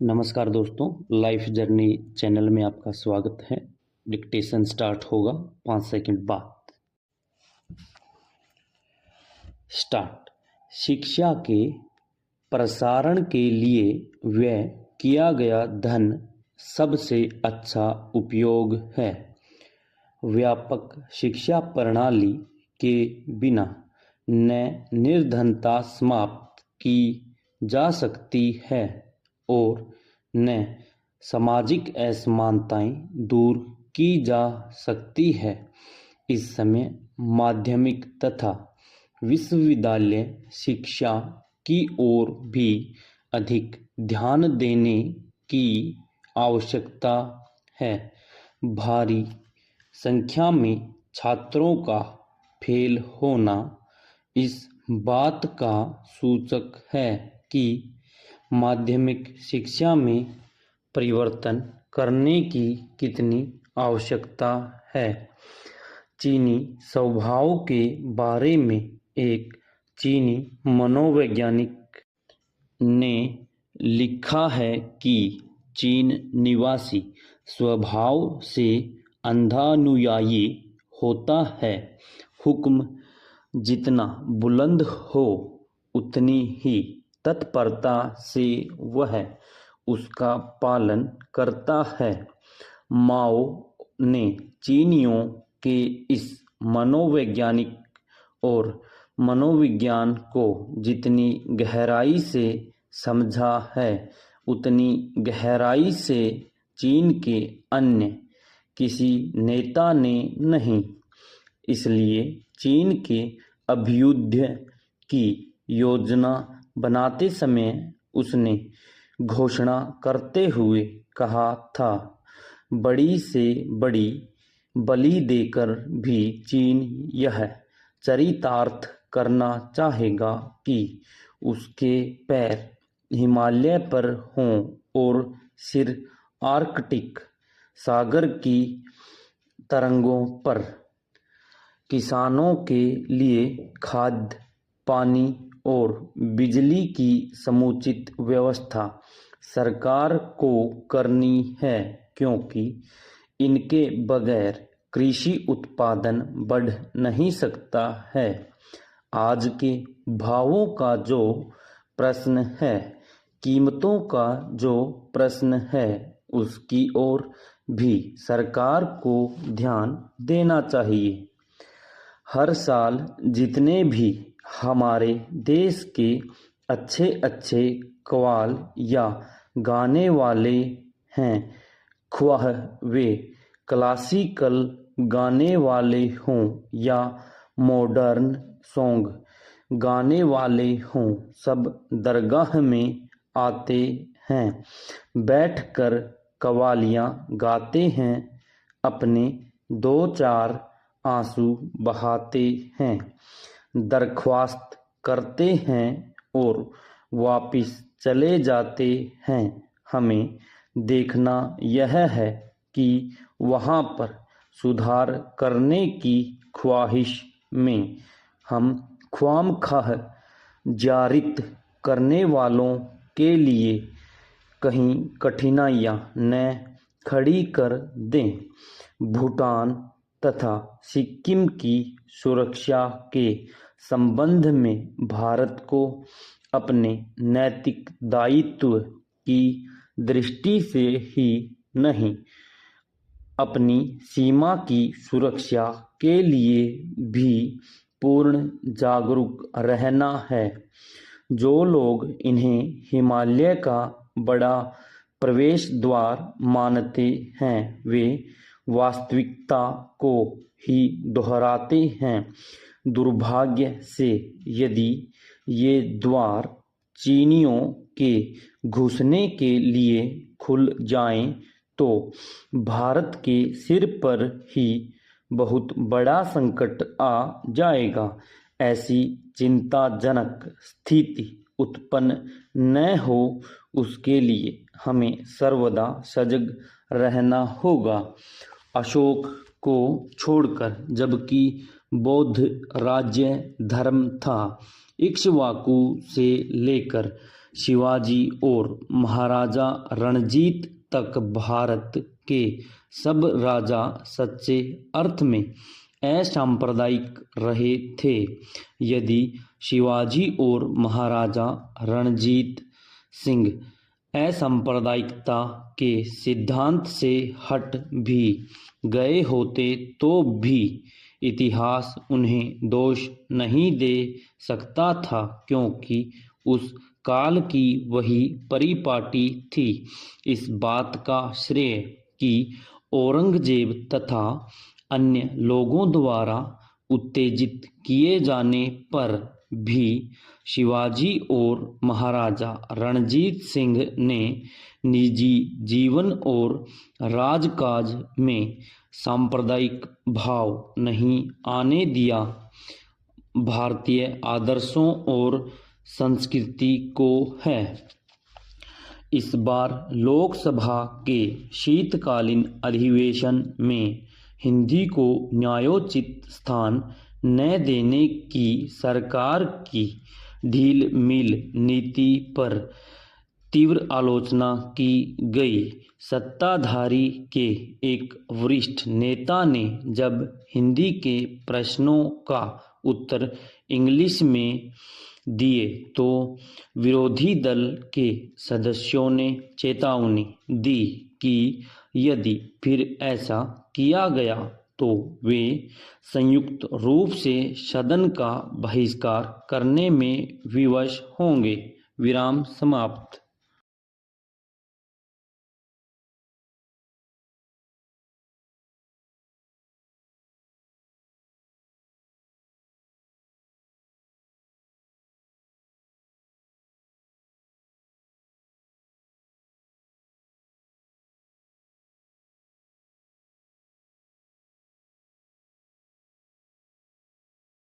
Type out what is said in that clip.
नमस्कार दोस्तों, life journey channel में आपका स्वागत है। डिक्टेशन स्टार्ट होगा 5 सेकंड बाद। स्टार्ट। शिक्षा के प्रसारण के लिए व्यय किया गया धन सबसे अच्छा उपयोग है। व्यापक शिक्षा प्रणाली के बिना न निर्धनता समाप्त की जा सकती है और न सामाजिक असमानताएं दूर की जा सकती है। इस समय माध्यमिक तथा विश्वविद्यालय शिक्षा की ओर भी अधिक ध्यान देने की आवश्यकता है। भारी संख्या में छात्रों का फेल होना इस बात का सूचक है कि माध्यमिक शिक्षा में परिवर्तन करने की कितनी आवश्यकता है। चीनी स्वभाव के बारे में एक चीनी मनोवैज्ञानिक ने लिखा है कि चीन निवासी स्वभाव से अंधानुयायी होता है। हुक्म जितना बुलंद हो उतनी ही तत्परता से वह उसका पालन करता है। माओ ने चीनियों के इस मनोवैज्ञानिक और मनोविज्ञान को जितनी गहराई से समझा है उतनी गहराई से चीन के अन्य किसी नेता ने नहीं। इसलिए चीन के अभ्युदय की योजना बनाते समय उसने घोषणा करते हुए कहा था, बड़ी से बड़ी बलि देकर भी चीन यह चरितार्थ करना चाहेगा कि उसके पैर हिमालय पर हों और सिर आर्कटिक सागर की तरंगों पर। किसानों के लिए खाद्य, पानी और बिजली की समुचित व्यवस्था सरकार को करनी है, क्योंकि इनके बगैर कृषि उत्पादन बढ़ नहीं सकता है। आज के भावों का जो प्रश्न है, कीमतों का जो प्रश्न है, उसकी ओर भी सरकार को ध्यान देना चाहिए। हर साल जितने भी हमारे देश के अच्छे अच्छे कव्वाल या गाने वाले हैं, ख्वाह वे क्लासिकल गाने वाले हों या मॉडर्न सॉन्ग गाने वाले हों, सब दरगाह में आते हैं, बैठकर कव्वालियाँ गाते हैं, अपने दो चार आंसू बहाते हैं, दरख्वास्त करते हैं और वापिस चले जाते हैं। हमें देखना यह है कि वहाँ पर सुधार करने की ख्वाहिश में हम ख्वामखाह जारित करने वालों के लिए कहीं कठिनाइयाँ न खड़ी कर दें। भूटान तथा सिक्किम की सुरक्षा के संबंध में भारत को अपने नैतिक दायित्व की दृष्टि से ही नहीं, अपनी सीमा की सुरक्षा के लिए भी पूर्ण जागरूक रहना है। जो लोग इन्हें हिमालय का बड़ा प्रवेश द्वार मानते हैं, वे वास्तविकता को ही दोहराते हैं। दुर्भाग्य से यदि ये द्वार चीनियों के घुसने के लिए खुल जाएं, तो भारत के सिर पर ही बहुत बड़ा संकट आ जाएगा। ऐसी चिंताजनक स्थिति उत्पन्न न हो, उसके लिए हमें सर्वदा सजग रहना होगा। अशोक को छोड़कर जबकि बौद्ध राज्य धर्म था, इक्ष्वाकु से लेकर शिवाजी और महाराजा रणजीत तक भारत के सब राजा सच्चे अर्थ में असांप्रदायिक रहे थे। यदि शिवाजी और महाराजा रणजीत सिंह असांप्रदायिकता के सिद्धांत से हट भी गए होते तो भी इतिहास उन्हें दोष नहीं दे सकता था, क्योंकि उस काल की वही परिपाटी थी। इस बात का श्रेय कि औरंगजेब तथा अन्य लोगों द्वारा उत्तेजित किए जाने पर भी शिवाजी और महाराजा रणजीत सिंह ने निजी जीवन और राजकाज में सांप्रदायिक भाव नहीं आने दिया। भारतीय आदर्शों और संस्कृति को है। इस बार लोकसभा के शीतकालीन अधिवेशन में हिंदी को न्यायोचित स्थान न देने की सरकार की ढील मिल नीति पर तीव्र आलोचना की गई। सत्ताधारी के एक वरिष्ठ नेता ने जब हिंदी के प्रश्नों का उत्तर इंग्लिश में दिए तो विरोधी दल के सदस्यों ने चेतावनी दी कि यदि फिर ऐसा किया गया तो वे संयुक्त रूप से सदन का बहिष्कार करने में विवश होंगे। विराम समाप्त।